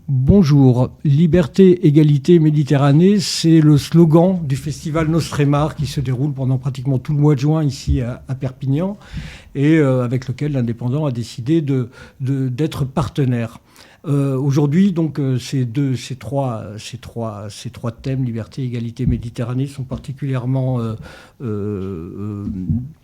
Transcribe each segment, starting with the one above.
Bonjour, liberté, égalité, Méditerranée, c'est le slogan du festival Nostremar qui se déroule pendant pratiquement tout le mois de juin ici à Perpignan et avec lequel l'Indépendant a décidé d'être partenaire. Aujourd'hui, donc, ces trois thèmes, liberté, égalité, Méditerranée, sont particulièrement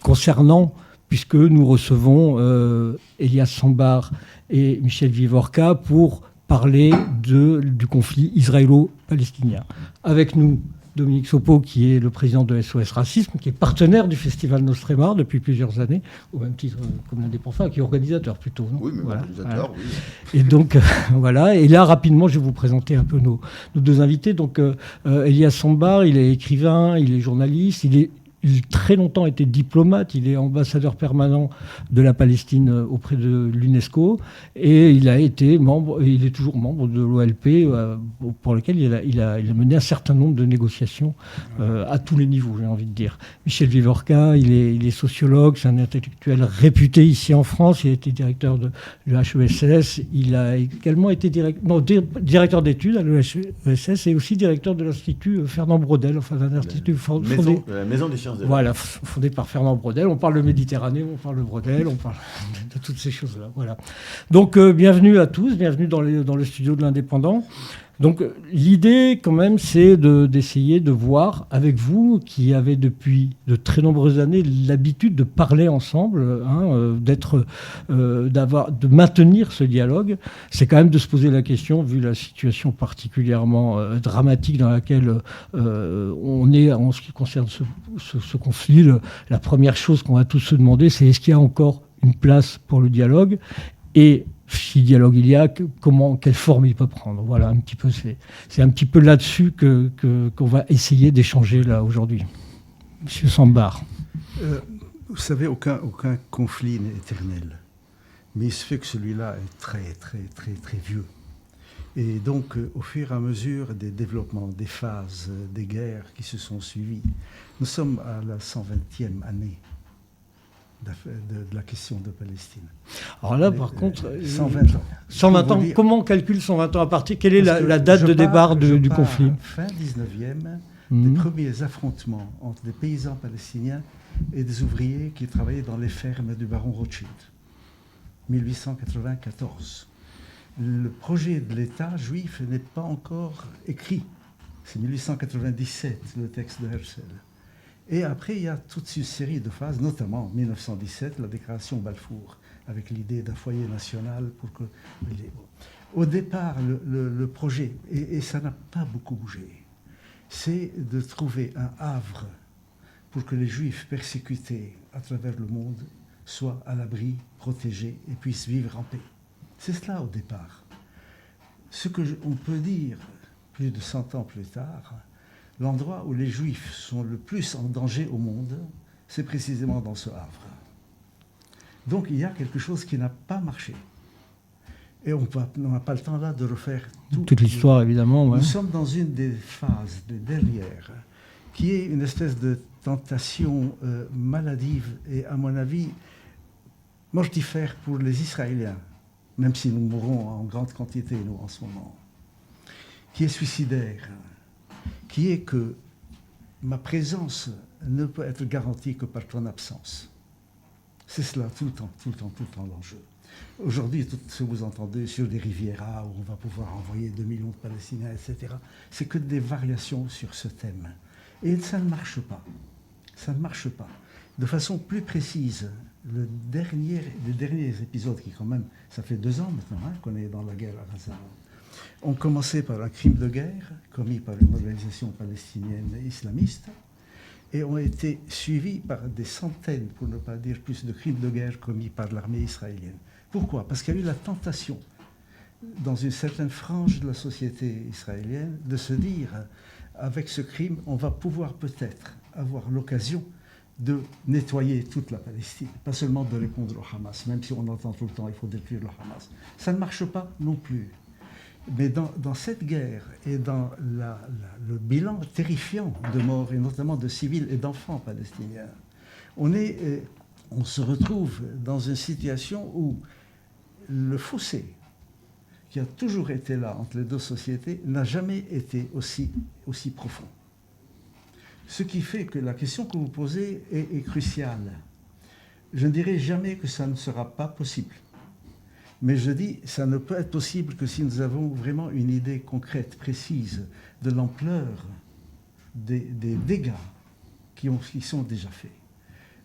concernants puisque nous recevons Elias Sambar et Michel Vivorca pour parler du conflit israélo-palestinien. Avec nous, Dominique Sopo, qui est le président de SOS Racisme, qui est partenaire du festival Nostremar depuis plusieurs années, au même titre comme l'Indépendant, qui est organisateur plutôt. Non, oui, mais voilà, organisateur, voilà. Oui. Et donc, voilà. Et là, rapidement, je vais vous présenter un peu nos deux invités. Donc, Elias Sambar, il est écrivain, il est journaliste, il a très longtemps été diplomate, il est ambassadeur permanent de la Palestine auprès de l'UNESCO et il est toujours membre de l'OLP pour lequel il a mené un certain nombre de négociations à tous les niveaux, j'ai envie de dire. Michel Vivorca, il est sociologue, c'est un intellectuel réputé ici en France, il a été directeur de l'HESS, il a également été directeur d'études à l'HESS et aussi directeur de l'Institut Fernand Braudel, enfin d'un institut fondé... La maison des sciences de l'art. Voilà, fondé par Fernand Braudel. On parle de Méditerranée, on parle de Braudel, on parle de toutes ces choses-là. Voilà. Donc, bienvenue à tous, bienvenue dans le studio de l'Indépendant. Donc, l'idée, quand même, c'est d'essayer de voir avec vous, qui avez depuis de très nombreuses années l'habitude de parler ensemble, de maintenir ce dialogue. C'est quand même de se poser la question, vu la situation particulièrement dramatique dans laquelle on est en ce qui concerne ce conflit. La première chose qu'on va tous se demander, c'est est-ce qu'il y a encore une place pour le dialogue ? Et si dialogue il y a, quelle forme il peut prendre. Voilà, un petit peu, c'est un petit peu là-dessus qu'on va essayer d'échanger là aujourd'hui. Monsieur Sambar. Vous savez, aucun conflit n'est éternel. Mais il se fait que celui-là est très, très, très, très vieux. Et donc, au fur et à mesure des développements, des phases, des guerres qui se sont suivies, nous sommes à la 120e année de la question de Palestine. Alors là, par contre, 120 ans. 120 ans, comment on calcule 120 ans à partir? Quelle est la date de départ du conflit? Fin 19e, des premiers affrontements entre des paysans palestiniens et des ouvriers qui travaillaient dans les fermes du baron Rothschild. 1894. Le projet de l'État juif n'est pas encore écrit. C'est 1897, le texte de Herzl. Et après, il y a toute une série de phases, notamment en 1917, la déclaration Balfour, avec l'idée d'un foyer national pour que... Au départ, le projet, et ça n'a pas beaucoup bougé, c'est de trouver un havre pour que les Juifs persécutés à travers le monde soient à l'abri, protégés et puissent vivre en paix. C'est cela au départ. Ce qu'on peut dire, plus de 100 ans plus tard, l'endroit où les Juifs sont le plus en danger au monde, c'est précisément dans ce havre. Donc il y a quelque chose qui n'a pas marché. Et on n'a pas le temps là de refaire toute l'histoire, évidemment. Ouais. Nous sommes dans une des phases, des dernières, qui est une espèce de tentation maladive et, à mon avis, mortifère pour les Israéliens, même si nous mourons en grande quantité, nous, en ce moment, qui est suicidaire, qui est que ma présence ne peut être garantie que par ton absence. C'est cela tout le temps l'enjeu. Aujourd'hui, tout ce que vous entendez sur des Riviera, où on va pouvoir envoyer 2 millions de Palestiniens, etc., c'est que des variations sur ce thème. Et ça ne marche pas. Ça ne marche pas. De façon plus précise, les derniers épisodes qui, quand même, ça fait 2 ans maintenant qu'on est dans la guerre à Gaza, ont commencé par un crime de guerre commis par une organisation palestinienne islamiste et ont été suivis par des centaines, pour ne pas dire plus, de crimes de guerre commis par l'armée israélienne. Pourquoi? Parce qu'il y a eu la tentation, dans une certaine frange de la société israélienne, de se dire, avec ce crime, on va pouvoir peut-être avoir l'occasion de nettoyer toute la Palestine, pas seulement de répondre au Hamas, même si on entend tout le temps il faut détruire le Hamas. Ça ne marche pas non plus. Mais dans cette guerre et dans le bilan terrifiant de morts, et notamment de civils et d'enfants palestiniens, on se retrouve dans une situation où le fossé qui a toujours été là entre les deux sociétés n'a jamais été aussi profond. Ce qui fait que la question que vous posez est cruciale. Je ne dirai jamais que ça ne sera pas possible. Mais je dis, ça ne peut être possible que si nous avons vraiment une idée concrète, précise, de l'ampleur des dégâts qui sont déjà faits.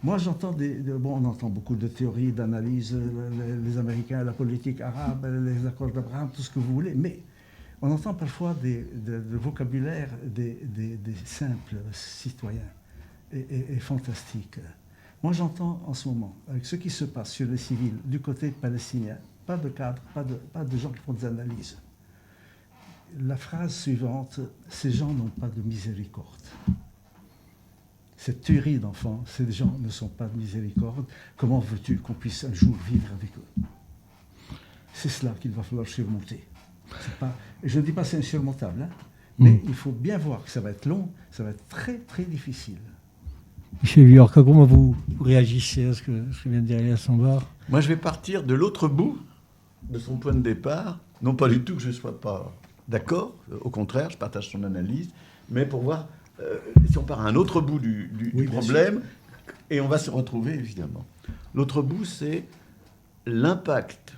Moi, j'entends on entend beaucoup de théories, d'analyses, les Américains, la politique arabe, les accords d'Abraham, tout ce que vous voulez, mais on entend parfois le vocabulaire des simples citoyens et fantastique. Moi, j'entends en ce moment, avec ce qui se passe sur les civils du côté palestinien, pas de cadres, pas de gens qui font des analyses. La phrase suivante, ces gens n'ont pas de miséricorde. Cette tuerie d'enfants, ces gens ne sont pas de miséricorde. Comment veux-tu qu'on puisse un jour vivre avec eux? C'est cela qu'il va falloir surmonter. Je ne dis pas que c'est insurmontable, hein, mais il faut bien voir que ça va être long, ça va être très très difficile. Michel Viorca, comment vous réagissez à ce que vient de dire Elias Sambar? Moi, je vais partir de l'autre bout de son point de départ. Non pas du tout que je ne sois pas d'accord, au contraire, je partage son analyse, mais pour voir si on part à un autre bout du problème, et on va se retrouver évidemment. L'autre bout, c'est l'impact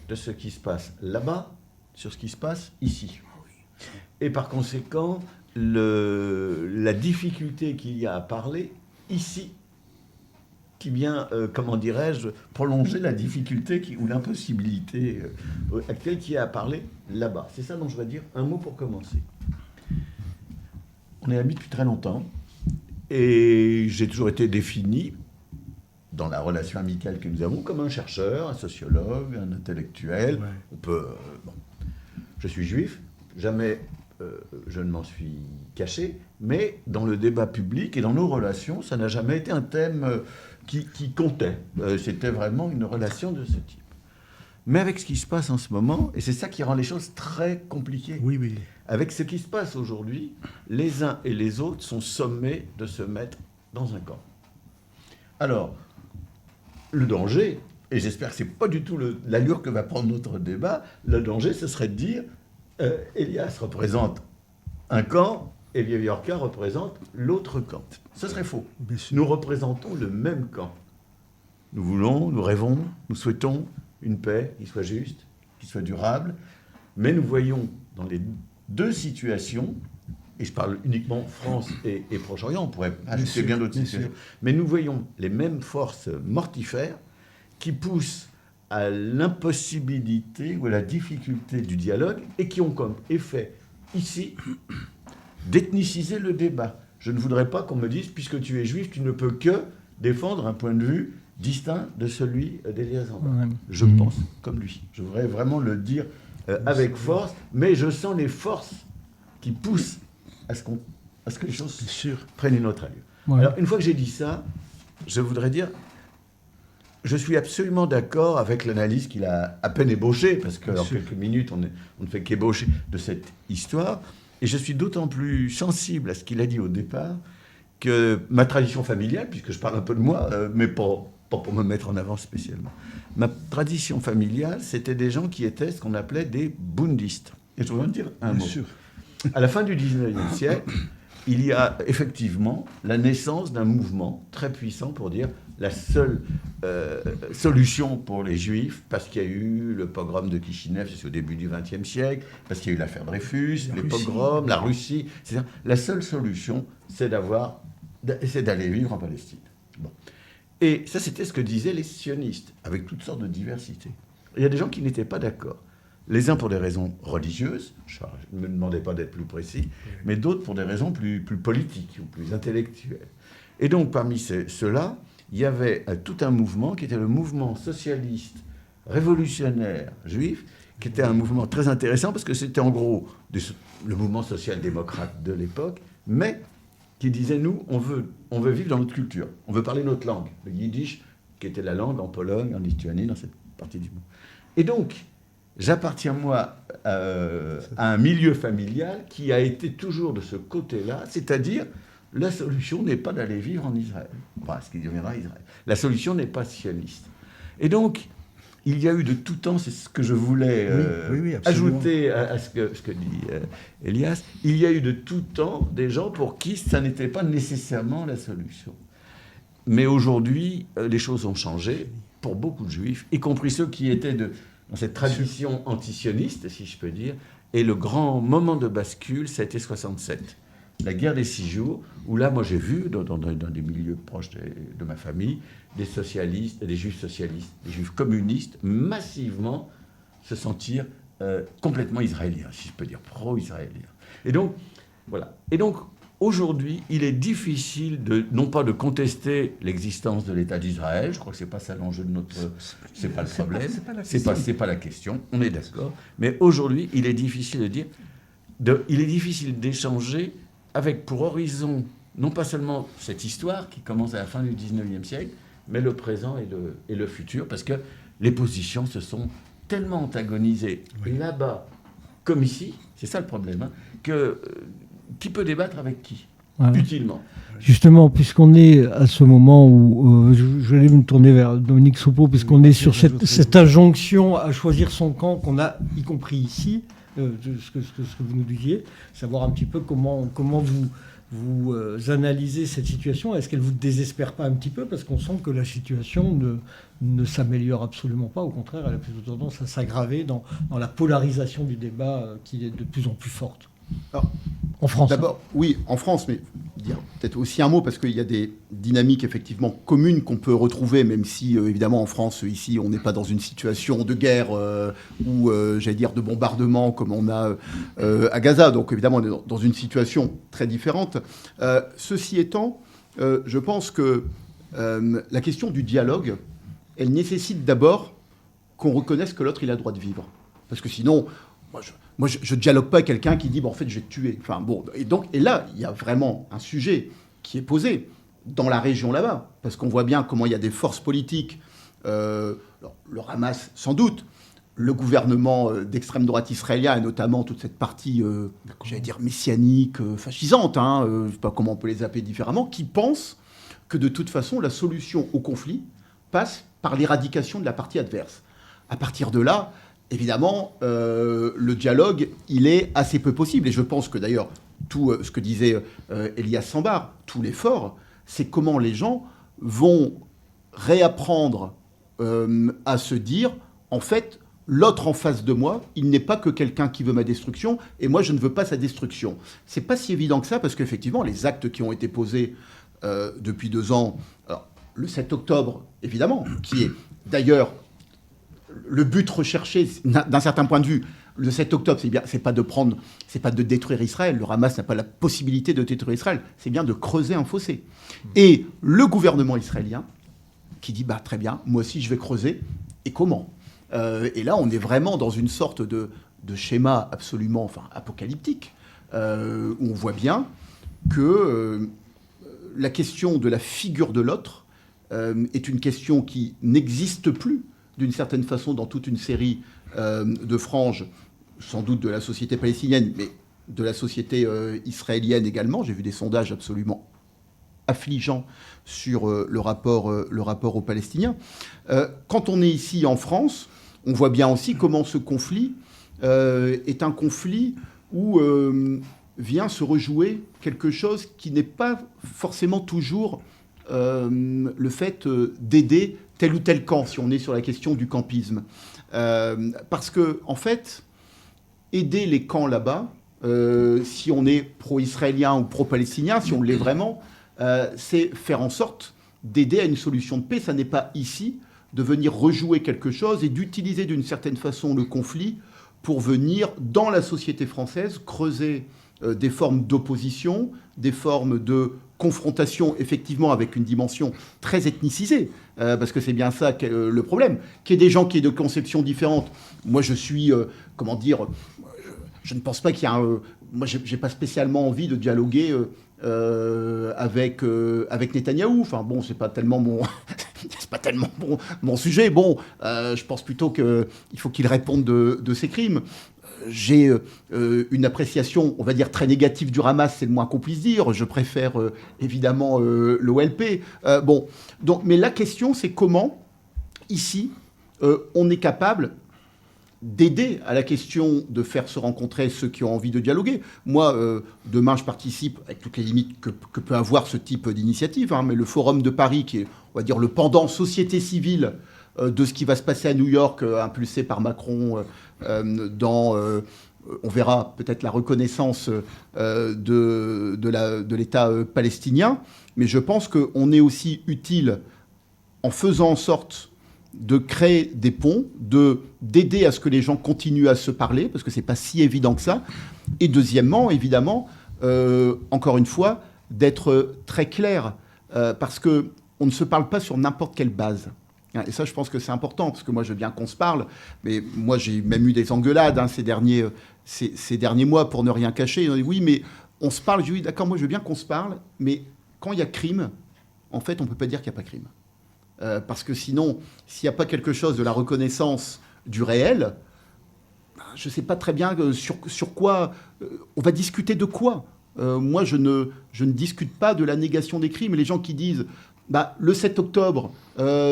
de ce qui se passe là-bas sur ce qui se passe ici. Et par conséquent, la difficulté qu'il y a à parler ici, qui vient, comment dirais-je, prolonger la difficulté ou l'impossibilité actuelle qu'il y a à parler là-bas. C'est ça dont je vais dire un mot pour commencer. On est amis depuis très longtemps, et j'ai toujours été défini, dans la relation amicale que nous avons, comme un chercheur, un sociologue, un intellectuel. Ouais. On peut... bon. Je suis juif, jamais je ne m'en suis caché, mais dans le débat public et dans nos relations, ça n'a jamais été un thème qui comptait. C'était vraiment une relation de ce type. Mais avec ce qui se passe en ce moment, et c'est ça qui rend les choses très compliquées, oui. Avec ce qui se passe aujourd'hui, les uns et les autres sont sommés de se mettre dans un camp. Alors, le danger, et j'espère que ce n'est pas du tout l'allure que va prendre notre débat, le danger, ce serait de dire Elias représente un camp et Viorca représente l'autre camp. Ce serait faux. Nous représentons le même camp. Nous voulons, nous rêvons, nous souhaitons une paix qui soit juste, qui soit durable, mais nous voyons dans les deux situations, et je parle uniquement France et Proche-Orient, on pourrait ajouter bien d'autres situations, mais nous voyons les mêmes forces mortifères qui poussent à l'impossibilité ou à la difficulté du dialogue et qui ont comme effet, ici, d'ethniciser le débat. Je ne voudrais pas qu'on me dise, puisque tu es juif, tu ne peux que défendre un point de vue distinct de celui d'Elias Sambar. Je pense comme lui. Je voudrais vraiment le dire avec force, mais je sens les forces qui poussent à ce que les choses prennent une autre allure. Ouais. Alors, une fois que j'ai dit ça, je voudrais dire, je suis absolument d'accord avec l'analyse qu'il a à peine ébauchée, parce qu'en quelques minutes, on ne fait qu'ébaucher de cette histoire, et je suis d'autant plus sensible à ce qu'il a dit au départ, que ma tradition familiale, puisque je parle un peu de moi, mais pas pour me mettre en avant spécialement, ma tradition familiale, c'était des gens qui étaient ce qu'on appelait des bundistes. Et je voudrais dire un mot. À la fin du 19e siècle, il y a effectivement la naissance d'un mouvement très puissant pour dire la seule solution pour les Juifs, parce qu'il y a eu le pogrom de Kishinev, c'est au début du XXe siècle, parce qu'il y a eu l'affaire Dreyfus, les pogroms, la Russie, c'est-à-dire la seule solution, c'est d'aller vivre en Palestine. Bon. Et ça, c'était ce que disaient les sionistes, avec toutes sortes de diversités. Il y a des gens qui n'étaient pas d'accord. Les uns pour des raisons religieuses, je ne me demandais pas d'être plus précis, mais d'autres pour des raisons plus politiques ou plus intellectuelles. Et donc, parmi ceux-là, il y avait tout un mouvement qui était le mouvement socialiste révolutionnaire juif, qui était un mouvement très intéressant parce que c'était en gros le mouvement social-démocrate de l'époque, mais qui disait, nous, on veut vivre dans notre culture, on veut parler notre langue, le yiddish, qui était la langue en Pologne, en Lituanie, dans cette partie du monde. Et donc, j'appartiens, moi, à un milieu familial qui a été toujours de ce côté-là, c'est-à-dire, la solution n'est pas d'aller vivre en Israël, enfin, ce qui deviendra Israël. La solution n'est pas sioniste. Et donc, il y a eu de tout temps, c'est ce que je voulais oui, absolument. ajouter à ce que dit Elias, il y a eu de tout temps des gens pour qui ça n'était pas nécessairement la solution. Mais aujourd'hui, les choses ont changé pour beaucoup de juifs, y compris ceux qui étaient dans cette tradition antisioniste, si je peux dire. Et le grand moment de bascule, ça a été 67. La guerre des 6 jours, où là, moi, j'ai vu, dans des milieux proches de ma famille, des socialistes, des juifs socialistes, des juifs communistes, massivement se sentir complètement israéliens, si je peux dire, pro-israéliens. Et donc, voilà. Et donc, aujourd'hui, il est difficile non pas de contester l'existence de l'État d'Israël, je crois que c'est pas ça l'enjeu de notre... C'est pas le problème, c'est pas la question, on est d'accord. Mais aujourd'hui, il est difficile de dire... il est difficile d'échanger avec pour horizon, non pas seulement cette histoire qui commence à la fin du 19e siècle, mais le présent et le futur, parce que les positions se sont tellement antagonisées là-bas comme ici, c'est ça le problème, hein, que qui peut débattre avec qui, utilement. Justement, puisqu'on est à ce moment où je vais me tourner vers Dominique Soupeau, puisqu'on est sur cette injonction à choisir son camp qu'on a, y compris ici, ce que vous nous disiez, savoir un petit peu comment vous analysez cette situation. Est-ce qu'elle ne vous désespère pas un petit peu? Parce qu'on sent que la situation ne s'améliore absolument pas. Au contraire, elle a plutôt tendance à s'aggraver dans la polarisation du débat qui est de plus en plus forte. Alors, en France. D'abord, oui, en France, mais dire peut-être aussi un mot, parce qu'il y a des dynamiques effectivement communes qu'on peut retrouver, même si évidemment en France, ici, on n'est pas dans une situation de guerre ou, j'allais dire, de bombardement comme on a à Gaza. Donc évidemment, on est dans une situation très différente. Ceci étant, je pense que la question du dialogue, elle nécessite d'abord qu'on reconnaisse que l'autre, il a le droit de vivre. Parce que sinon... Moi, je ne dialogue pas avec quelqu'un qui dit en fait, je vais te tuer. Enfin, bon, et là, il y a vraiment un sujet qui est posé dans la région là-bas. Parce qu'on voit bien comment il y a des forces politiques, le Hamas sans doute, le gouvernement d'extrême droite israélien, et notamment toute cette partie, j'allais dire, messianique, fascisante, je ne sais pas comment on peut les appeler différemment, qui pensent que de toute façon, la solution au conflit passe par l'éradication de la partie adverse. À partir de là... Évidemment, le dialogue, il est assez peu possible. Et je pense que d'ailleurs, tout ce que disait Elias Sambar, tout l'effort, c'est comment les gens vont réapprendre à se dire, en fait, l'autre en face de moi, il n'est pas que quelqu'un qui veut ma destruction, et moi, je ne veux pas sa destruction. C'est pas si évident que ça, parce qu'effectivement, les actes qui ont été posés depuis 2 ans, alors, le 7 octobre, évidemment, qui est d'ailleurs... Le but recherché, d'un certain point de vue, le 7 octobre, c'est pas de détruire Israël. Le Hamas n'a pas la possibilité de détruire Israël. C'est bien de creuser un fossé. Et le gouvernement israélien qui dit, très bien, moi aussi je vais creuser. Et comment ? Et là, on est vraiment dans une sorte de schéma absolument apocalyptique, où on voit bien que la question de la figure de l'autre est une question qui n'existe plus d'une certaine façon dans toute une série de franges, sans doute de la société palestinienne, mais de la société israélienne également. J'ai vu des sondages absolument affligeants sur le rapport aux Palestiniens. Quand on est ici en France, on voit bien aussi comment ce conflit est un conflit où vient se rejouer quelque chose qui n'est pas forcément toujours le fait d'aider tel ou tel camp, si on est sur la question du campisme. Parce que, en fait, aider les camps là-bas, si on est pro-israélien ou pro-palestinien, si on l'est vraiment, c'est faire en sorte d'aider à une solution de paix. Ça n'est pas ici de venir rejouer quelque chose et d'utiliser d'une certaine façon le conflit pour venir, dans la société française, creuser des formes d'opposition, des formes de confrontation, effectivement, avec une dimension très ethnicisée, parce que c'est bien ça le problème, qu'il y ait des gens qui aient de conceptions différentes. Moi, je suis, je ne pense pas qu'il y a un... Moi, j'ai pas spécialement envie de dialoguer avec Netanyahou. Enfin, bon, c'est pas tellement mon sujet. Bon, je pense plutôt qu'il faut qu'il réponde de ses crimes. J'ai une appréciation, on va dire, très négative du Hamas, c'est le moins qu'on puisse dire. Je préfère évidemment l'OLP. Mais la question, c'est comment, ici, on est capable d'aider à la question de faire se rencontrer ceux qui ont envie de dialoguer. Moi, demain, je participe, avec toutes les limites que peut avoir ce type d'initiative, hein, mais le Forum de Paris, qui est, on va dire, le pendant société civile de ce qui va se passer à New York, impulsé par Macron on verra peut-être la reconnaissance de l'État palestinien, mais je pense qu'on est aussi utile en faisant en sorte de créer des ponts, d'aider à ce que les gens continuent à se parler, parce que ce n'est pas si évident que ça. Et deuxièmement, évidemment, encore une fois, d'être très clair, parce qu'on ne se parle pas sur n'importe quelle base. Et ça, je pense que c'est important, parce que moi, je veux bien qu'on se parle, mais moi, j'ai même eu des engueulades ces derniers mois, pour ne rien cacher. On dit, oui, mais on se parle. Je dis, oui, d'accord, moi, je veux bien qu'on se parle, mais quand il y a crime, en fait, on ne peut pas dire qu'il n'y a pas crime. Parce que sinon, s'il n'y a pas quelque chose de la reconnaissance du réel, je ne sais pas très bien sur quoi... on va discuter de quoi. Moi, je ne discute pas de la négation des crimes. Les gens qui disent... le 7 octobre,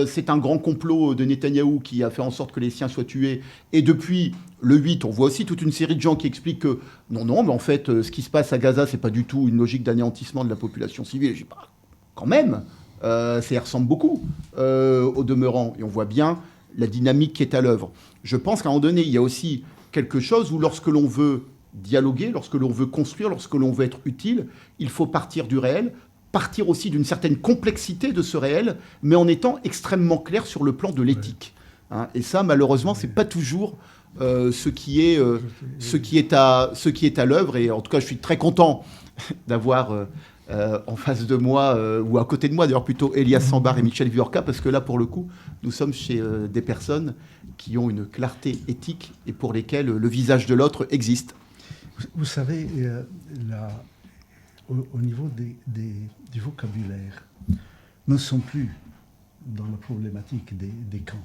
c'est un grand complot de Netanyahou qui a fait en sorte que les siens soient tués. Et depuis le 8, on voit aussi toute une série de gens qui expliquent que non, mais en fait, ce qui se passe à Gaza, c'est pas du tout une logique d'anéantissement de la population civile. Je dis, quand même, ça y ressemble beaucoup au demeurant. Et on voit bien la dynamique qui est à l'œuvre. Je pense qu'à un moment donné, il y a aussi quelque chose où lorsque l'on veut dialoguer, lorsque l'on veut construire, lorsque l'on veut être utile, il faut partir du réel, partir aussi d'une certaine complexité de ce réel, mais en étant extrêmement clair sur le plan de l'éthique. Hein, et ça, malheureusement, c'est pas toujours ce qui est à l'œuvre. Et en tout cas, je suis très content d'avoir en face de moi, ou à côté de moi, d'ailleurs plutôt Elias Sambar et Michel Viorca, parce que là, pour le coup, nous sommes chez des personnes qui ont une clarté éthique et pour lesquelles le visage de l'autre existe. Vous savez, au niveau du vocabulaire, nous ne sommes plus dans la problématique des camps.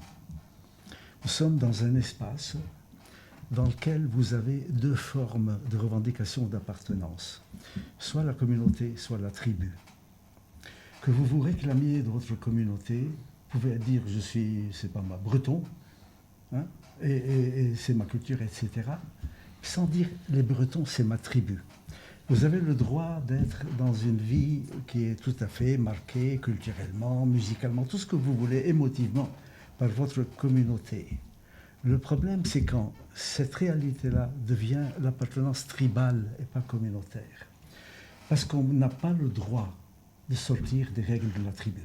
Nous sommes dans un espace dans lequel vous avez deux formes de revendication d'appartenance, soit la communauté, soit la tribu. Que vous vous réclamiez de votre communauté, vous pouvez dire je suis, c'est pas moi, breton, hein, et c'est ma culture, etc., sans dire les Bretons, c'est ma tribu. Vous avez le droit d'être dans une vie qui est tout à fait marquée culturellement, musicalement, tout ce que vous voulez, émotivement, par votre communauté. Le problème, c'est quand cette réalité-là devient l'appartenance tribale et pas communautaire. Parce qu'on n'a pas le droit de sortir des règles de la tribu.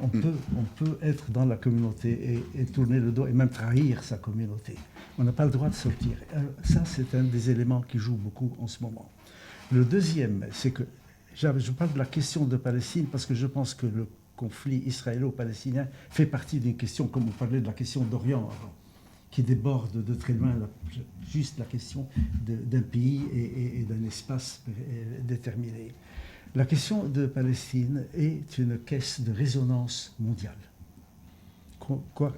On peut être dans la communauté et tourner le dos et même trahir sa communauté. On n'a pas le droit de sortir. Alors, ça, c'est un des éléments qui joue beaucoup en ce moment. Le deuxième, c'est que je parle de la question de Palestine parce que je pense que le conflit israélo-palestinien fait partie d'une question, comme on parlait de la question d'Orient avant, qui déborde de très loin juste la question d'un pays et d'un espace déterminé. La question de Palestine est une caisse de résonance mondiale.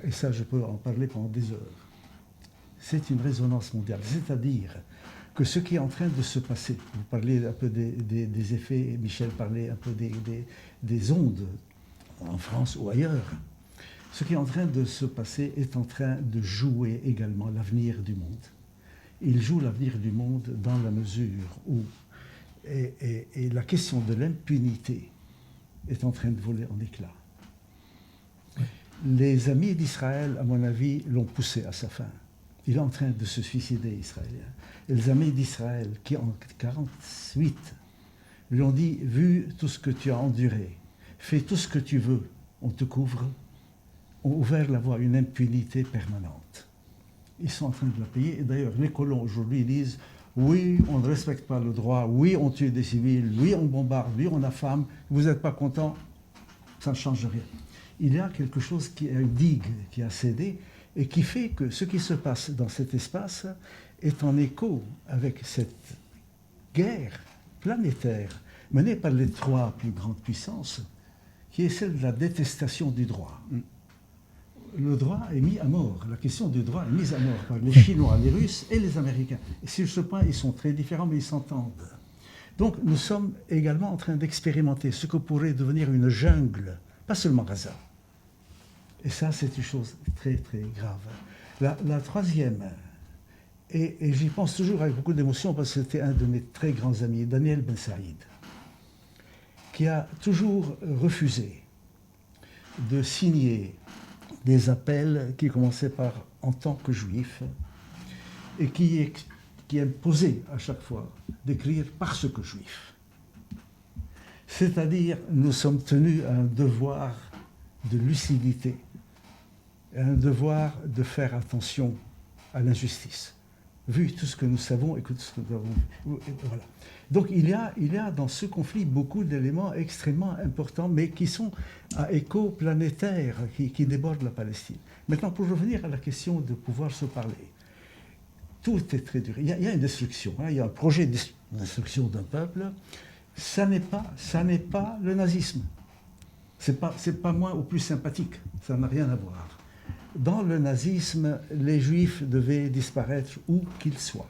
Et ça, je peux en parler pendant des heures. C'est une résonance mondiale, c'est-à-dire que ce qui est en train de se passer, vous parlez un peu des effets, Michel parlait un peu des ondes en France ou ailleurs, ce qui est en train de se passer est en train de jouer également l'avenir du monde. Il joue l'avenir du monde dans la mesure où et la question de l'impunité est en train de voler en éclats. Les amis d'Israël, à mon avis, l'ont poussé à sa fin. Il est en train de se suicider, Israélien. Et les amis d'Israël, qui en 1948 lui ont dit, vu tout ce que tu as enduré, fais tout ce que tu veux, on te couvre, ont ouvert la voie à une impunité permanente. Ils sont en train de la payer. Et d'ailleurs, les colons aujourd'hui disent, oui, on ne respecte pas le droit, oui, on tue des civils, oui, on bombarde, oui, on affame, vous n'êtes pas content, ça ne change rien. Il y a quelque chose qui est une digue qui a cédé et qui fait que ce qui se passe dans cet espace est en écho avec cette guerre planétaire menée par les trois plus grandes puissances, qui est celle de la détestation du droit. Le droit est mis à mort. La question du droit est mise à mort par les Chinois, les Russes et les Américains. Et sur ce point, ils sont très différents, mais ils s'entendent. Donc, nous sommes également en train d'expérimenter ce que pourrait devenir une jungle, pas seulement Gaza, Et ça, c'est une chose très, très grave. La troisième, et j'y pense toujours avec beaucoup d'émotion parce que c'était un de mes très grands amis, Daniel Ben Saïd, qui a toujours refusé de signer des appels qui commençaient par « en tant que juif » et qui imposait à chaque fois d'écrire « parce que juif ». C'est-à-dire, nous sommes tenus à un devoir de lucidité, à un devoir de faire attention à l'injustice, vu tout ce que nous savons et tout ce que nous avons vu. Voilà. Donc il y a dans ce conflit beaucoup d'éléments extrêmement importants, mais qui sont à écho planétaire, qui débordent la Palestine. Maintenant, pour revenir à la question de pouvoir se parler, tout est très dur. Il y a une destruction, il y a un projet de destruction d'un peuple. Ça n'est pas le nazisme. C'est pas moins ou plus sympathique. Ça n'a rien à voir. Dans le nazisme, les Juifs devaient disparaître où qu'ils soient.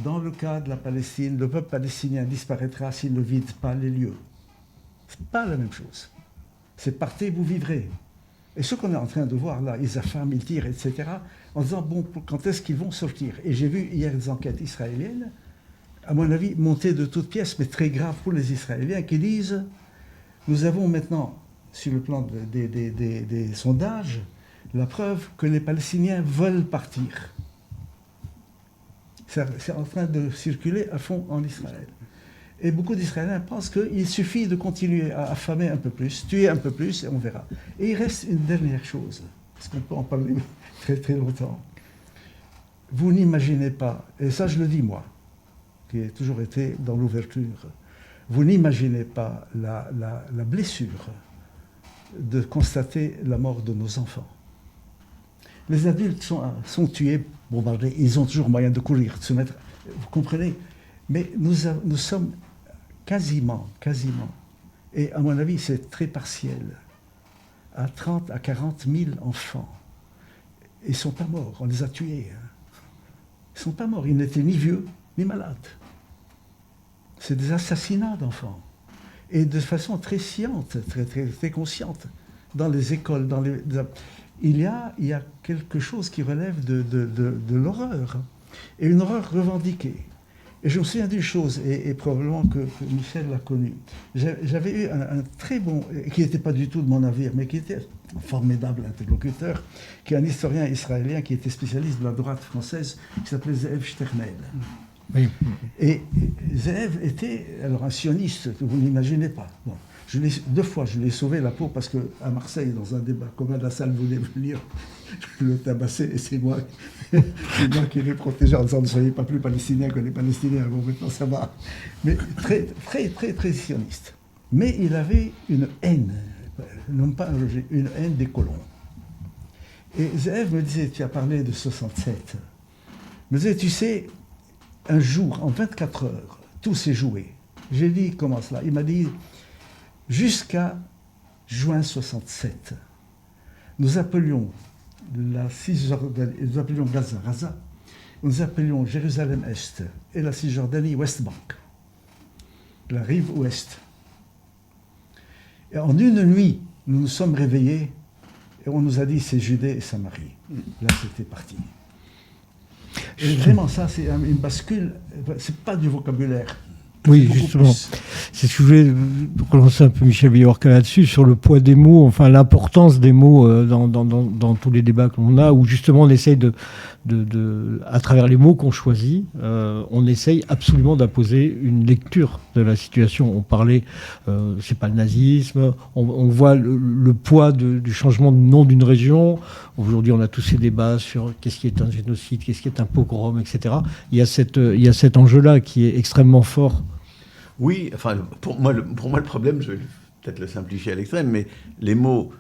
Dans le cas de la Palestine, le peuple palestinien disparaîtra s'il ne vide pas les lieux. C'est pas la même chose. C'est partez, vous vivrez. Et ce qu'on est en train de voir là, ils affament, ils tirent, etc., en disant, bon, quand est-ce qu'ils vont sortir? Et j'ai vu hier des enquêtes israéliennes, à mon avis, montées de toutes pièces, mais très graves pour les Israéliens, qui disent, nous avons maintenant, sur le plan des sondages, la preuve que les Palestiniens veulent partir. C'est en train de circuler à fond en Israël. Et beaucoup d'Israéliens pensent qu'il suffit de continuer à affamer un peu plus, tuer un peu plus, et on verra. Et il reste une dernière chose, parce qu'on peut en parler très très longtemps. Vous n'imaginez pas, et ça je le dis moi, qui ai toujours été dans l'ouverture, vous n'imaginez pas la blessure de constater la mort de nos enfants. Les adultes sont tués, bombardés, ils ont toujours moyen de courir, de se mettre, vous comprenez? Mais nous sommes quasiment, et à mon avis c'est très partiel, à 30 à 40 000 enfants. Ils ne sont pas morts, on les a tués. Ils ne sont pas morts, ils n'étaient ni vieux, ni malades. C'est des assassinats d'enfants. Et de façon très sciente, très consciente, dans les écoles, il y a quelque chose qui relève de l'horreur, et une horreur revendiquée. Et je me souviens d'une chose, et probablement que Michel l'a connu. J'avais eu un très bon, qui n'était pas du tout de mon navire, mais qui était un formidable interlocuteur, qui est un historien israélien qui était spécialiste de la droite française, qui s'appelait Zeev Sternel. Oui. Et Zeev était alors un sioniste que vous n'imaginez pas. Bon, 2 fois, je lui ai sauvé la peau parce qu'à Marseille, dans un débat commun de la salle voulait venir, je le tabassais et c'est moi qui l'ai protégé en disant ne soyez pas plus palestinien que les Palestiniens. Bon, maintenant ça va. Mais très sioniste. Mais il avait une haine, non pas un rejet, une haine des colons. Et Zeev me disait, tu as parlé de 67, me disait, tu sais, un jour, en 24 heures, tout s'est joué. J'ai dit, comment cela? Il m'a dit, jusqu'à juin 67, nous appelions la Cisjordanie, nous appelions Gaza, Raza, nous appelions Jérusalem-Est et la Cisjordanie, West Bank, la rive ouest. Et en une nuit, nous nous sommes réveillés et on nous a dit, c'est Judée et Samarie. Là, c'était parti. Et vraiment, ça, c'est une bascule, c'est pas du vocabulaire. Oui, justement. C'est ce que je voulais relancer un peu Michel Biorca là-dessus, sur le poids des mots, enfin l'importance des mots dans tous les débats que l'on a, où justement on essaye à travers les mots qu'on choisit, on essaye absolument d'imposer une lecture de la situation. On parlait, c'est pas le nazisme, on voit le poids du changement de nom d'une région. Aujourd'hui, on a tous ces débats sur qu'est-ce qui est un génocide, qu'est-ce qui est un pogrom, etc. Il y a cet enjeu-là qui est extrêmement fort. Oui, enfin, pour moi, le problème, je vais peut-être le simplifier à l'extrême, mais les mots,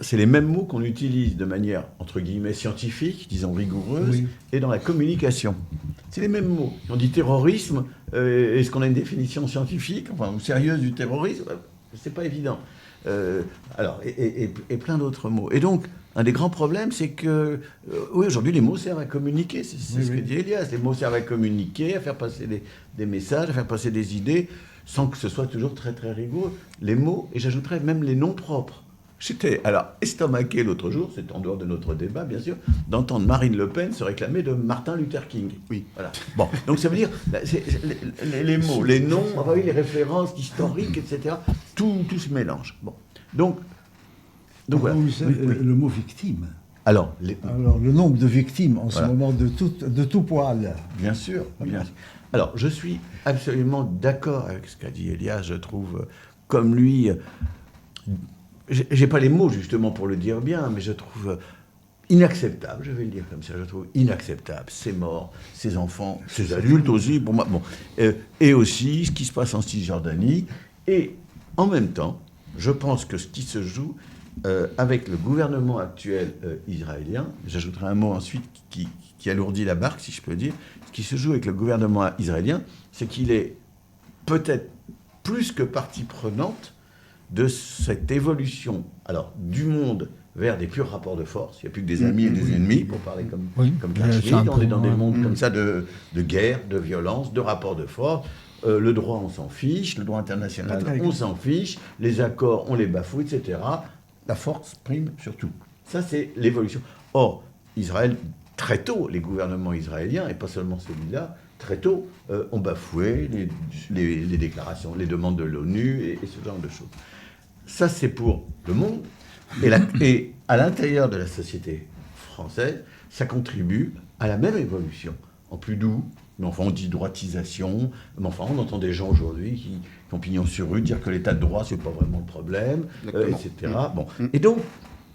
c'est les mêmes mots qu'on utilise de manière, entre guillemets, scientifique, disons rigoureuse, oui, et dans la communication. C'est les mêmes mots. On dit terrorisme, est-ce qu'on a une définition scientifique, enfin, ou sérieuse du terrorisme? C'est pas évident. Alors, et plein d'autres mots. Et donc, un des grands problèmes, c'est que, oui, aujourd'hui, les mots servent à communiquer. C'est ce que dit Elias. Les mots servent à communiquer, à faire passer des messages, à faire passer des idées, sans que ce soit toujours très, très rigoureux. Les mots, et j'ajouterais même les noms propres. J'étais alors estomaqué l'autre jour, c'est en dehors de notre débat bien sûr, d'entendre Marine Le Pen se réclamer de Martin Luther King. Oui. Voilà. Bon, donc ça veut dire les mots, les noms, enfin, oui, les références historiques, etc. Tout se mélange. Bon, donc voilà. Vous savez, Oui. le mot victime. Alors, Alors, le nombre de victimes en Voilà. ce moment de tout poil. bien sûr, bien sûr. Alors, je suis absolument d'accord avec ce qu'a dit Elias. Je trouve, comme lui, j'ai pas les mots justement pour le dire bien, mais je trouve inacceptable, je vais le dire comme ça, je trouve inacceptable ces morts, ces enfants, ces adultes aussi, pour moi, bon, et aussi ce qui se passe en Cisjordanie, et en même temps, je pense que ce qui se joue avec le gouvernement actuel israélien, j'ajouterai un mot ensuite qui alourdit la barque, si je peux dire, ce qui se joue avec le gouvernement israélien, c'est qu'il est peut-être plus que partie prenante de cette évolution, alors, du monde vers des purs rapports de force. Il n'y a plus que des amis et des ennemis, pour parler comme Carl c'est Schmitt. un On est peu, dans des ouais. mondes comme ça de guerre, de violence, de rapports de force. Le droit, on s'en fiche. Le droit international, on s'en fiche. Les accords, on les bafoue, etc. La force prime surtout. Ça, c'est l'évolution. Or, Israël, très tôt, les gouvernements israéliens, et pas seulement celui-là, très tôt, ont bafoué les déclarations, les demandes de l'ONU et ce genre de choses. Ça, c'est pour le monde. Et à l'intérieur de la société française, ça contribue à la même évolution, en plus doux. Mais enfin, on dit droitisation. Mais enfin, on entend des gens aujourd'hui qui ont pignon sur rue dire que l'état de droit, c'est pas vraiment le problème, etc. Bon. Et donc,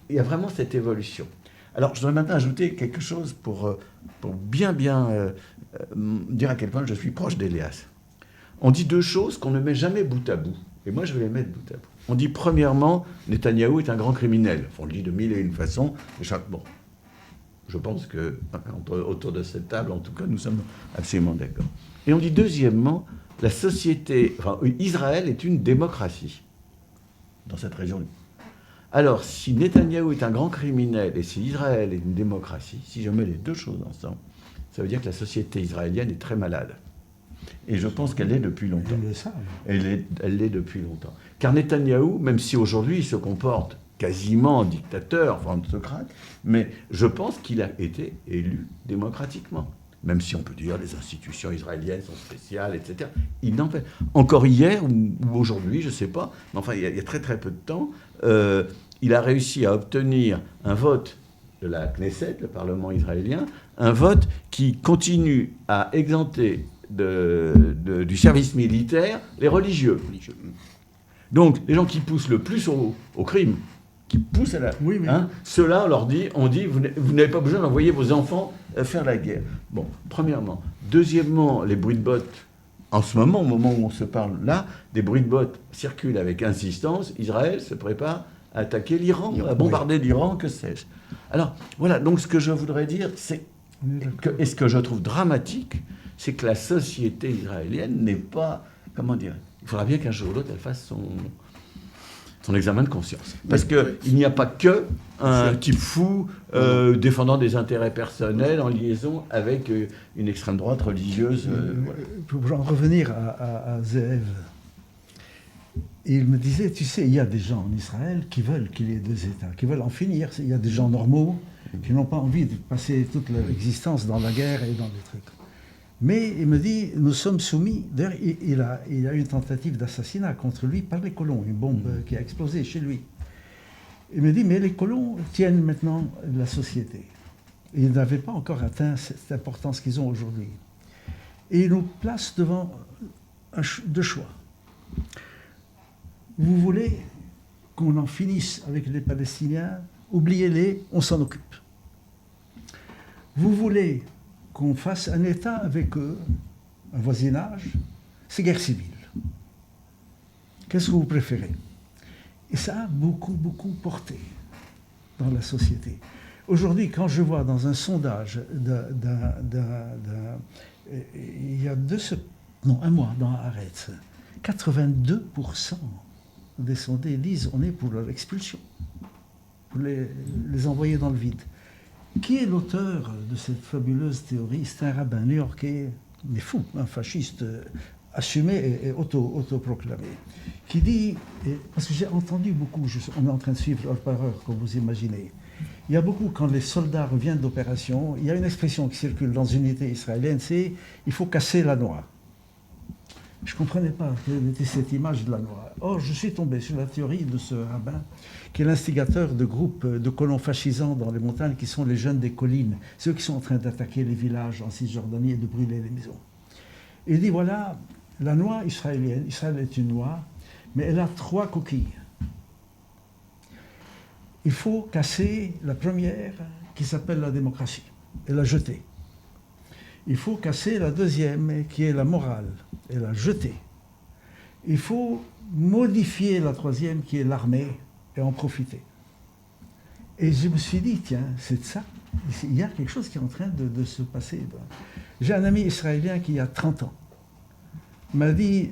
il y a vraiment cette évolution. Alors, je voudrais maintenant ajouter quelque chose pour bien dire à quel point je suis proche d'Elias. On dit deux choses qu'on ne met jamais bout à bout. Et moi, je vais les mettre bout à bout. On dit, premièrement, Netanyahou est un grand criminel. Enfin, on le dit de mille et une façons. Bon, je pense que autour de cette table, en tout cas, nous sommes absolument d'accord. Et on dit, deuxièmement, la société, enfin, Israël est une démocratie dans cette région. Alors, si Netanyahou est un grand criminel et si Israël est une démocratie, si je mets les deux choses ensemble, ça veut dire que la société israélienne est très malade. Et je pense qu'elle l'est depuis longtemps. Ils le savent. Elle l'est depuis longtemps. Car Netanyahou, même si aujourd'hui il se comporte quasiment en dictateur, enfin en autocrate, mais je pense qu'il a été élu démocratiquement. Même si on peut dire que les institutions israéliennes sont spéciales, etc. Il n'en fait. Encore hier ou aujourd'hui, je ne sais pas, mais enfin il y a très très peu de temps, il a réussi à obtenir un vote de la Knesset, le Parlement israélien, un vote qui continue à exempter du service militaire les religieux. Donc, les gens qui poussent le plus au crime, qui poussent à la... Oui, mais... ceux-là, on dit, vous n'avez pas besoin d'envoyer vos enfants faire la guerre. Bon, premièrement. Deuxièmement, les bruits de bottes, en ce moment, au moment où on se parle là, des bruits de bottes circulent avec insistance. Israël se prépare à attaquer l'Iran, à bombarder l'Iran, que sais-je. Alors, voilà, donc ce que je voudrais dire, c'est et ce que je trouve dramatique, c'est que la société israélienne n'est pas... Comment dire ? Il faudra bien qu'un jour ou l'autre, elle fasse son examen de conscience. Parce qu'il n'y a pas que un type fou défendant des intérêts personnels en liaison avec une extrême droite religieuse. Voilà. Pour en revenir à Zeev, il me disait, tu sais, il y a des gens en Israël qui veulent qu'il y ait deux États, qui veulent en finir. Il y a des gens normaux qui n'ont pas envie de passer toute leur existence dans la guerre et dans des trucs. Mais il me dit, nous sommes soumis. D'ailleurs, il y a eu une tentative d'assassinat contre lui par les colons, une bombe qui a explosé chez lui. Il me dit, mais les colons tiennent maintenant la société. Et ils n'avaient pas encore atteint cette importance qu'ils ont aujourd'hui. Et il nous place devant deux choix. Vous voulez qu'on en finisse avec les Palestiniens? Oubliez-les, on s'en occupe. Vous voulez qu'on fasse un État avec eux, un voisinage, c'est guerre civile. Qu'est-ce que vous préférez? Et ça a beaucoup, beaucoup porté dans la société. Aujourd'hui, quand je vois dans un sondage il y a un mois dans Haaretz, 82% des sondés disent on est pour leur expulsion, pour les envoyer dans le vide. Qui est l'auteur de cette fabuleuse théorie? C'est un rabbin new-yorkais, mais fou, un fasciste assumé et autoproclamé, qui dit, parce que j'ai entendu beaucoup, on est en train de suivre heure par heure, comme vous imaginez, il y a beaucoup, quand les soldats reviennent d'opération, il y a une expression qui circule dans une unité israélienne, c'est « il faut casser la noix ». Je ne comprenais pas quelle était cette image de la noix. Or, je suis tombé sur la théorie de ce rabbin, qui est l'instigateur de groupes de colons fascisants dans les montagnes, qui sont les jeunes des collines, ceux qui sont en train d'attaquer les villages en Cisjordanie et de brûler les maisons. Il dit, voilà, la noix israélienne, Israël est une noix, mais elle a 3 coquilles. Il faut casser la première, qui s'appelle la démocratie, et la jeter. Il faut casser la deuxième, qui est la morale, et la jeter. Il faut modifier la troisième, qui est l'armée, et en profiter. Et je me suis dit, tiens, c'est ça. Il y a quelque chose qui est en train de se passer. J'ai un ami israélien qui a 30 ans. Il m'a dit,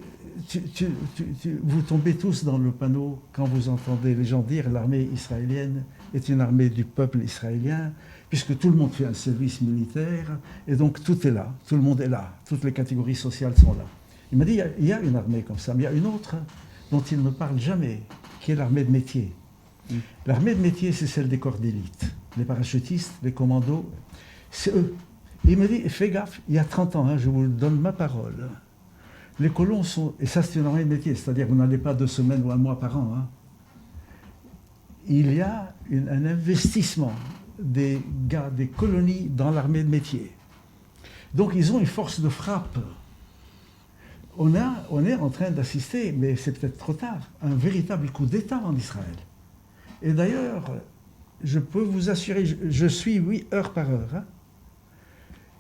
vous tombez tous dans le panneau quand vous entendez les gens dire l'armée israélienne est une armée du peuple israélien, puisque tout le monde fait un service militaire, et donc tout est là, tout le monde est là, toutes les catégories sociales sont là. Il m'a dit, il y a une armée comme ça, mais il y a une autre dont il ne parle jamais, qui est l'armée de métier. L'armée de métier, c'est celle des corps d'élite, les parachutistes, les commandos, c'est eux. Et il m'a dit, fais gaffe, il y a 30 ans, hein, je vous donne ma parole, les colons sont, et ça c'est une armée de métier, c'est-à-dire vous n'allez pas 2 semaines ou 1 mois par an, hein. Il y a un investissement des gars, des colonies dans l'armée de métier. Donc ils ont une force de frappe. On est en train d'assister, mais c'est peut-être trop tard, à un véritable coup d'État en Israël. Et d'ailleurs, je peux vous assurer, je suis, oui, heure par heure. Hein.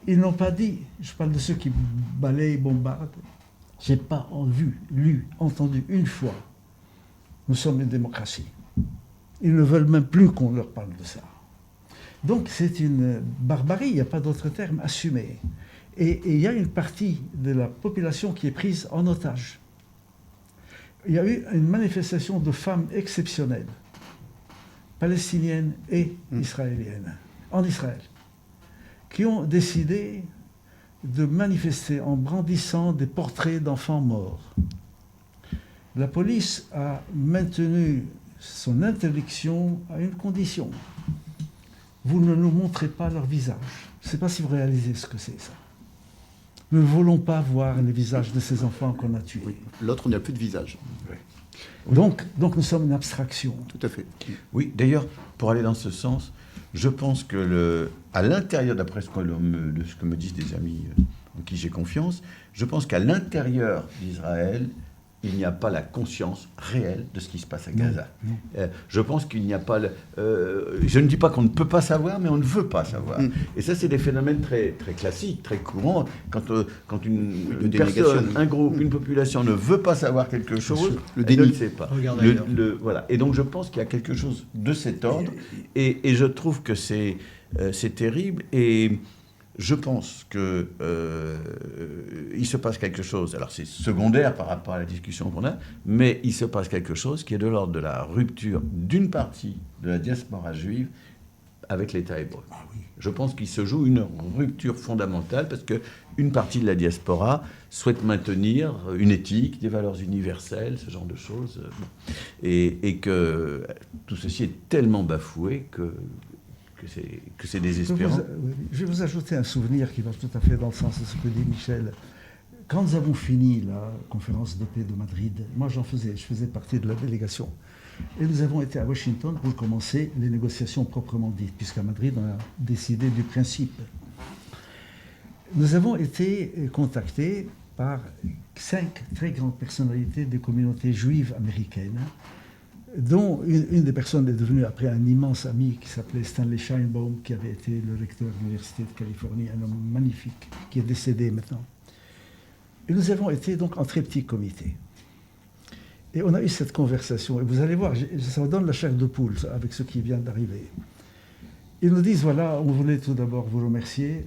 Ils n'ont pas dit, je parle de ceux qui balayent, bombardent, je n'ai pas vu, lu, entendu une fois, nous sommes une démocratie. Ils ne veulent même plus qu'on leur parle de ça. Donc c'est une barbarie, il n'y a pas d'autre terme, assumé. Et il y a une partie de la population qui est prise en otage. Il y a eu une manifestation de femmes exceptionnelles, palestiniennes et israéliennes, en Israël, qui ont décidé de manifester en brandissant des portraits d'enfants morts. La police a maintenu son interdiction à une condition. Vous ne nous montrez pas leur visage. Je ne sais pas si vous réalisez ce que c'est, ça. Nous ne voulons pas voir les visages de ces enfants qu'on a tués. Oui. L'autre, on n'a plus de visage. Oui. Donc nous sommes une abstraction. Tout à fait. Oui, d'ailleurs, pour aller dans ce sens, je pense que à l'intérieur, d'après ce que me disent des amis en qui j'ai confiance, je pense qu'à l'intérieur d'Israël, il n'y a pas la conscience réelle de ce qui se passe à Gaza. Je pense qu'il n'y a pas... je ne dis pas qu'on ne peut pas savoir, mais on ne veut pas savoir. Et ça, c'est des phénomènes très, très classiques, très courants. Quand une personne, un groupe, une population ne veut pas savoir quelque chose, le elle déni. ne le sait pas. Voilà. Et donc, je pense qu'il y a quelque chose de cet ordre. Et je trouve que c'est terrible. Et... je pense qu'il se passe quelque chose, alors c'est secondaire par rapport à la discussion qu'on a, mais il se passe quelque chose qui est de l'ordre de la rupture d'une partie de la diaspora juive avec l'État hébreu. Ah oui. Je pense qu'il se joue une rupture fondamentale parce qu'une partie de la diaspora souhaite maintenir une éthique, des valeurs universelles, ce genre de choses. Et que tout ceci est tellement bafoué que c'est désespérant. Je vais vous ajouter un souvenir qui va tout à fait dans le sens de ce que dit Michel. Quand nous avons fini la conférence de paix de Madrid, moi je faisais partie de la délégation, et nous avons été à Washington pour commencer les négociations proprement dites, puisqu'à Madrid on a décidé du principe. Nous avons été contactés par 5 très grandes personnalités des communautés juives américaines, dont une des personnes est devenue après un immense ami qui s'appelait Stanley Scheinbaum, qui avait été le recteur de l'Université de Californie, un homme magnifique, qui est décédé maintenant. Et nous avons été donc en très petit comité. Et on a eu cette conversation, et vous allez voir, ça vous donne la chair de poule avec ce qui vient d'arriver. Ils nous disent, voilà, on voulait tout d'abord vous remercier,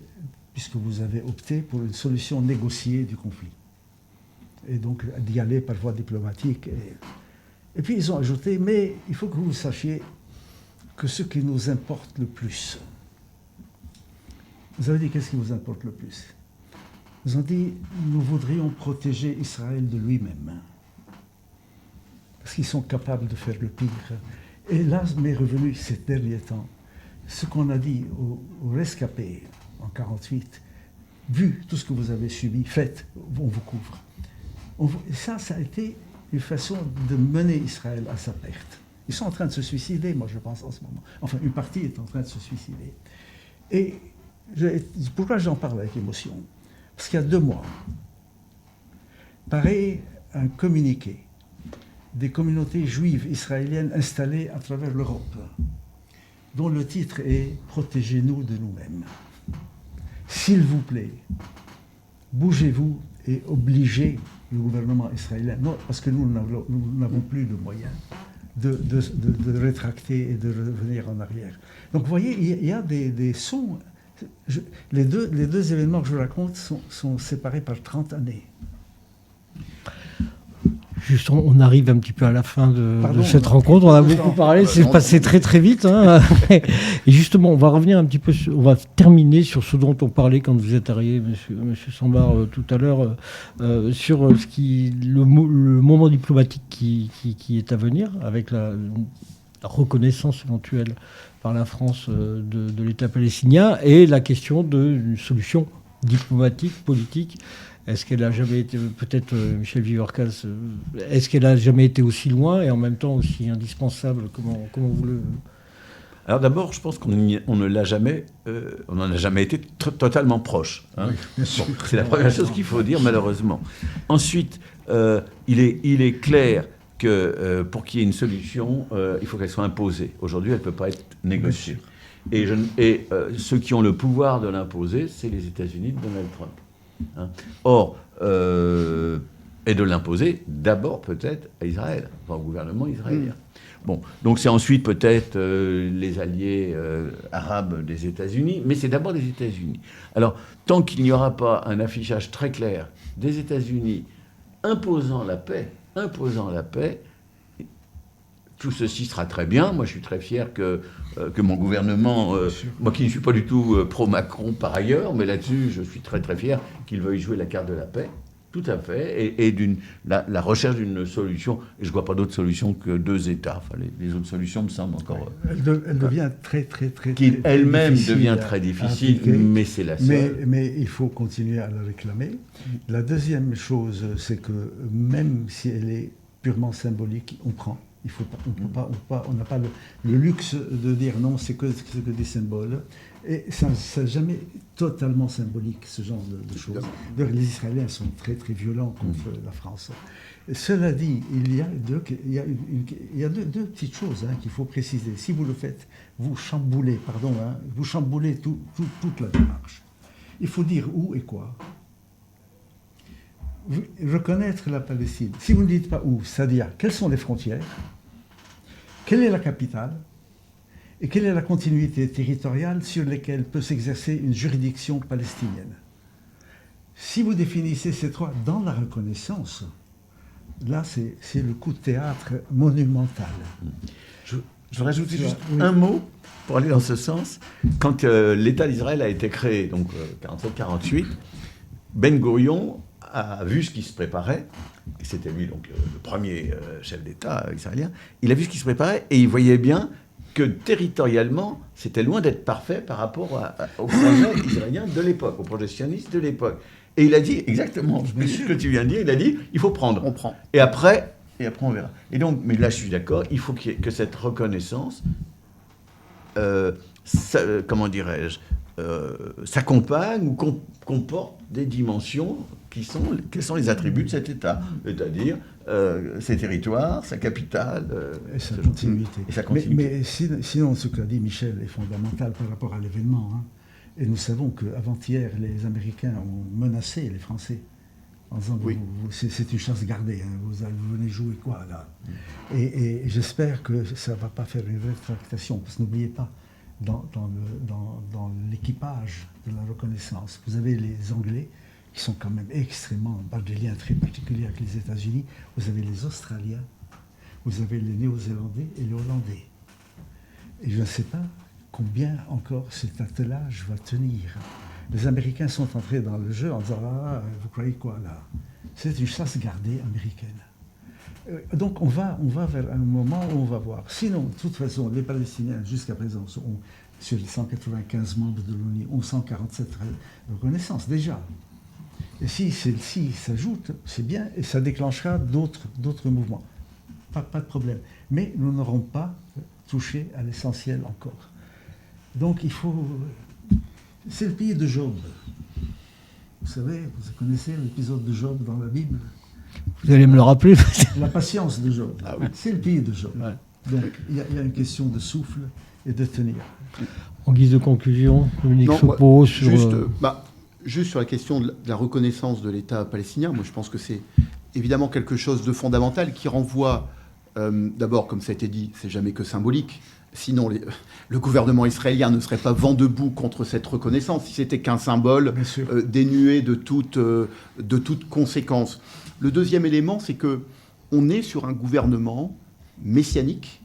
puisque vous avez opté pour une solution négociée du conflit. Et donc d'y aller par voie diplomatique. Et puis ils ont ajouté, mais il faut que vous sachiez que ce qui nous importe le plus, vous avez dit qu'est-ce qui vous importe le plus? nous ont dit nous voudrions protéger Israël de lui-même. Parce qu'ils sont capables de faire le pire. Et là m'est revenu ces derniers temps ce qu'on a dit aux rescapés en 1948. Vu tout ce que vous avez subi, faites, on vous couvre. Et ça a été une façon de mener Israël à sa perte. Ils sont en train de se suicider, moi je pense en ce moment. Enfin, une partie est en train de se suicider. Et pourquoi j'en parle avec émotion? Parce qu'il y a 2 mois, paraît un communiqué des communautés juives israéliennes installées à travers l'Europe, dont le titre est « Protégez-nous de nous-mêmes ». S'il vous plaît, bougez-vous et obligez le gouvernement israélien, non, parce que nous n'avons plus de moyens de rétracter et de revenir en arrière. Donc vous voyez, il y a des sons. Les deux événements que je vous raconte sont séparés par 30 années. Juste, on arrive un petit peu à la fin de cette rencontre. On a beaucoup parlé, c'est passé très très vite. Hein. Et justement, on va revenir un petit peu, on va terminer sur ce dont on parlait quand vous êtes arrivé, Monsieur Sambart, tout à l'heure, sur le moment diplomatique qui est à venir, avec la reconnaissance éventuelle par la France de l'État palestinien et la question d'une solution diplomatique, politique. Est-ce qu'elle a jamais été, peut-être Michel Viorcaz, est-ce qu'elle a jamais été aussi loin et en même temps aussi indispensable? Comment vous le... Alors d'abord, je pense qu'on ne l'a jamais, on n'en a jamais été totalement proche. Hein. Oui, bien sûr. Bon, c'est la première chose qu'il faut dire, malheureusement. Ensuite, il est clair que pour qu'il y ait une solution, il faut qu'elle soit imposée. Aujourd'hui, elle ne peut pas être négociée. Et ceux qui ont le pouvoir de l'imposer, c'est les États-Unis de Donald Trump. Hein. Or, et de l'imposer d'abord peut-être à Israël, enfin au gouvernement israélien. Bon, donc c'est ensuite peut-être les alliés arabes des États-Unis, mais c'est d'abord les États-Unis. Alors, tant qu'il n'y aura pas un affichage très clair des États-Unis imposant la paix, tout ceci sera très bien. Moi, je suis très fier que mon gouvernement, moi qui ne suis pas du tout pro-Macron par ailleurs, mais là-dessus, je suis très très fier qu'il veuille jouer la carte de la paix, tout à fait, et la recherche d'une solution. Et je ne vois pas d'autre solution que 2 États. Enfin, les autres solutions me semblent encore... Elle devient très qui elle-même devient très difficile, mais c'est la seule. Mais il faut continuer à la réclamer. La deuxième chose, c'est que même si elle est purement symbolique, on prend. On n'a pas le luxe de dire non, c'est que des symboles. Et ça n'est jamais totalement symbolique, ce genre de choses. D'ailleurs, les Israéliens sont très très violents contre la France. Cela dit, il y a deux petites choses qu'il faut préciser. Si vous le faites, vous chamboulez, toute la démarche. Il faut dire où et quoi. Reconnaître la Palestine. Si vous ne dites pas où, c'est-à-dire quelles sont les frontières, quelle est la capitale et quelle est la continuité territoriale sur lesquelles peut s'exercer une juridiction palestinienne. Si vous définissez ces 3 dans la reconnaissance, là c'est le coup de théâtre monumental. Je rajouter juste un mot pour aller dans ce sens. Quand l'État d'Israël a été créé, donc 47-48, Ben Gurion a vu ce qui se préparait, et c'était lui donc le premier chef d'État israélien, il a vu ce qui se préparait et il voyait bien que territorialement, c'était loin d'être parfait par rapport au projet israélien de l'époque, au projet sioniste de l'époque. Et il a dit exactement ce que tu viens de dire, il a dit, il faut prendre. On prend. Et après on verra. Et donc, mais là je suis d'accord, il faut que cette reconnaissance, comment dirais-je, s'accompagne ou comporte des dimensions quels sont les attributs de cet État, c'est-à-dire ses territoires, sa capitale et sa continuité. Mais sinon, ce qu'a dit Michel est fondamental par rapport à l'événement. Hein. Et nous savons qu'avant-hier, les Américains ont menacé les Français en disant c'est une chasse gardée, hein, vous venez jouer quoi là. Et j'espère que ça ne va pas faire une rétractation, parce que n'oubliez pas, dans l'équipage de la reconnaissance, vous avez les Anglais, qui sont quand même extrêmement, par des liens très particuliers avec les États-Unis. Vous avez les Australiens, vous avez les Néo-Zélandais et les Hollandais. Et je ne sais pas combien encore cet attelage va tenir. Les Américains sont entrés dans le jeu en disant ah, vous croyez quoi là? C'est une chasse gardée américaine. Donc on va vers un moment où on va voir. Sinon, de toute façon, les Palestiniens jusqu'à présent sont sur les 195 membres de l'ONU, ont 147 reconnaissances déjà. Et si celle-ci s'ajoute, c'est bien, et ça déclenchera d'autres mouvements. Pas de problème. Mais nous n'aurons pas touché à l'essentiel encore. Donc il faut... C'est le pays de Job. Vous savez, vous connaissez l'épisode de Job dans la Bible? Vous allez me le rappeler. La patience de Job. Ah oui. C'est le pays de Job. Ouais. Donc il y a une question de souffle et de tenir. En guise de conclusion, Dominique Non, Sopo sur... Juste sur la question de la reconnaissance de l'État palestinien, moi je pense que c'est évidemment quelque chose de fondamental qui renvoie, d'abord, comme ça a été dit, c'est jamais que symbolique. Sinon, le gouvernement israélien ne serait pas vent debout contre cette reconnaissance si c'était qu'un symbole dénué de toute conséquence. Le deuxième élément, c'est que on est sur un gouvernement messianique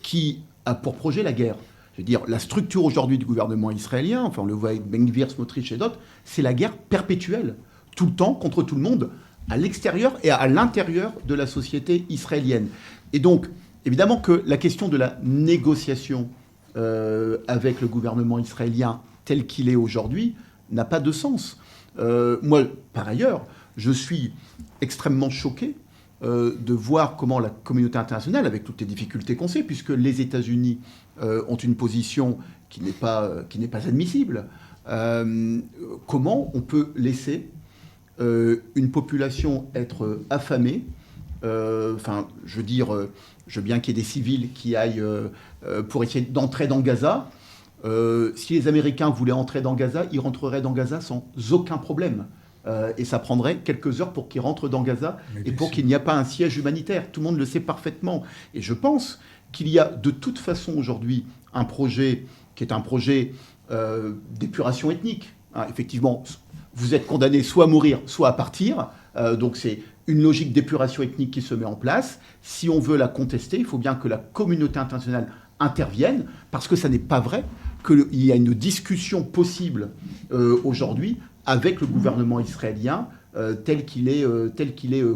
qui a pour projet la guerre. Je veux dire, la structure aujourd'hui du gouvernement israélien, enfin on le voit avec Ben Gvir, Smotrich et d'autres, c'est la guerre perpétuelle, tout le temps, contre tout le monde, à l'extérieur et à l'intérieur de la société israélienne. Et donc, évidemment que la question de la négociation avec le gouvernement israélien tel qu'il est aujourd'hui n'a pas de sens. Moi, par ailleurs, je suis extrêmement choqué de voir comment la communauté internationale, avec toutes les difficultés qu'on sait, puisque les États-Unis ont une position qui n'est pas admissible, comment on peut laisser une population être affamée. Enfin, je veux bien qu'il y ait des civils qui aillent pour essayer d'entrer dans Gaza. Si les Américains voulaient entrer dans Gaza, ils rentreraient dans Gaza sans aucun problème. Et ça prendrait quelques heures pour qu'ils rentrent dans Gaza et pour qu'il n'y ait pas un siège humanitaire. Tout le monde le sait parfaitement. Et je pense qu'il y a de toute façon aujourd'hui un projet qui est un projet d'épuration ethnique. Hein, effectivement, vous êtes condamné soit à mourir, soit à partir. Donc c'est une logique d'épuration ethnique qui se met en place. Si on veut la contester, il faut bien que la communauté internationale intervienne, parce que ça n'est pas vrai qu'il y a une discussion possible aujourd'hui avec le gouvernement israélien tel qu'il est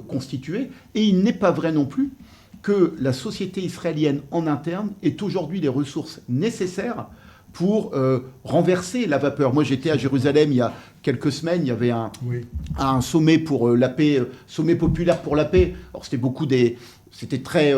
constitué. Et il n'est pas vrai non plus que la société israélienne en interne ait aujourd'hui les ressources nécessaires pour renverser la vapeur. Moi, j'étais à Jérusalem il y a quelques semaines, il y avait un sommet pour la paix, sommet populaire pour la paix. Alors, c'était très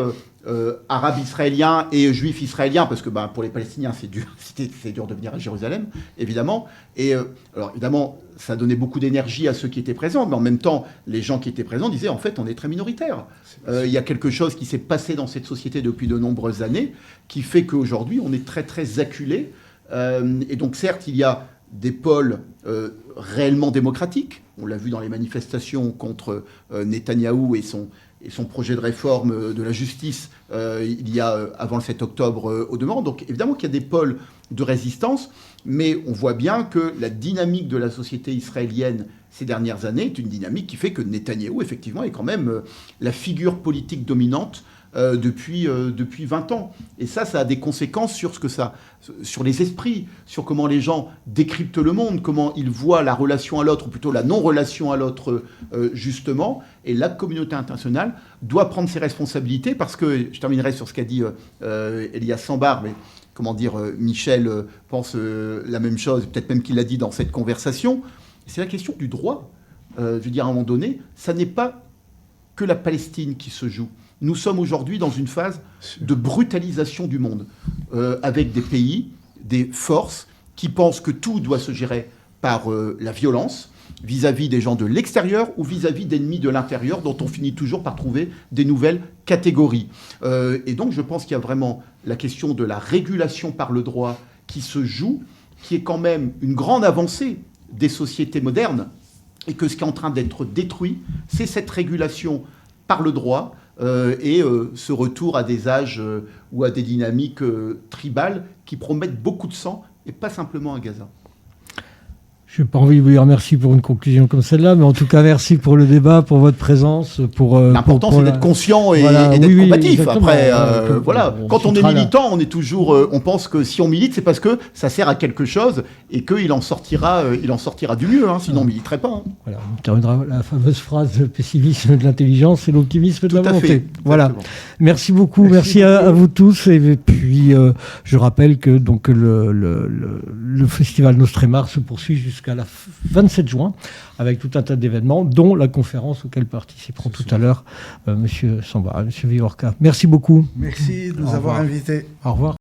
arabes-israéliens et juifs-israéliens, parce que pour les Palestiniens, c'est dur de venir à Jérusalem, évidemment. Et alors, évidemment, ça donnait beaucoup d'énergie à ceux qui étaient présents, mais en même temps, les gens qui étaient présents disaient, en fait, on est très minoritaire. Il y a quelque chose qui s'est passé dans cette société depuis de nombreuses années, qui fait qu'aujourd'hui, on est très, très acculé. Et donc, certes, il y a des pôles réellement démocratiques. On l'a vu dans les manifestations contre Netanyahou et son projet de réforme de la justice il y a avant le 7 octobre au demeurant. Donc évidemment qu'il y a des pôles de résistance, mais on voit bien que la dynamique de la société israélienne ces dernières années est une dynamique qui fait que Netanyahou, effectivement, est quand même la figure politique dominante depuis 20 ans. Et ça a des conséquences sur les esprits, sur comment les gens décryptent le monde, comment ils voient la relation à l'autre, ou plutôt la non-relation à l'autre, justement. Et la communauté internationale doit prendre ses responsabilités, parce que, je terminerai sur ce qu'a dit Elias Sambar, mais comment dire, Michel pense la même chose, peut-être même qu'il l'a dit dans cette conversation. C'est la question du droit. Je veux dire, à un moment donné, ça n'est pas que la Palestine qui se joue. Nous sommes aujourd'hui dans une phase de brutalisation du monde, avec des pays, des forces qui pensent que tout doit se gérer par la violence vis-à-vis des gens de l'extérieur ou vis-à-vis d'ennemis de l'intérieur, dont on finit toujours par trouver des nouvelles catégories. Et donc je pense qu'il y a vraiment la question de la régulation par le droit qui se joue, qui est quand même une grande avancée des sociétés modernes, et que ce qui est en train d'être détruit, c'est cette régulation par le droit, et ce retour à des âges ou à des dynamiques tribales qui promettent beaucoup de sang, et pas simplement à Gaza. Je n'ai pas envie de vous dire merci pour une conclusion comme celle-là, mais en tout cas, merci pour le débat, pour votre présence. L'important, c'est d'être conscient et d'être combatif. Après, voilà, quand on est militant, on est toujours, on pense que si on milite, c'est parce que ça sert à quelque chose et qu'il en sortira du mieux. Sinon, on militerait pas. Voilà, on terminera la fameuse phrase le pessimisme de l'intelligence et l'optimisme de la volonté. Voilà. Merci beaucoup, merci à vous tous. Et puis, je rappelle que donc le festival Nostremar se poursuit jusqu'à la 27 juin avec tout un tas d'événements, dont la conférence auquel participeront tout à l'heure Monsieur Samba, Monsieur Viorca. Merci beaucoup. Merci de nous avoir invités. Au revoir.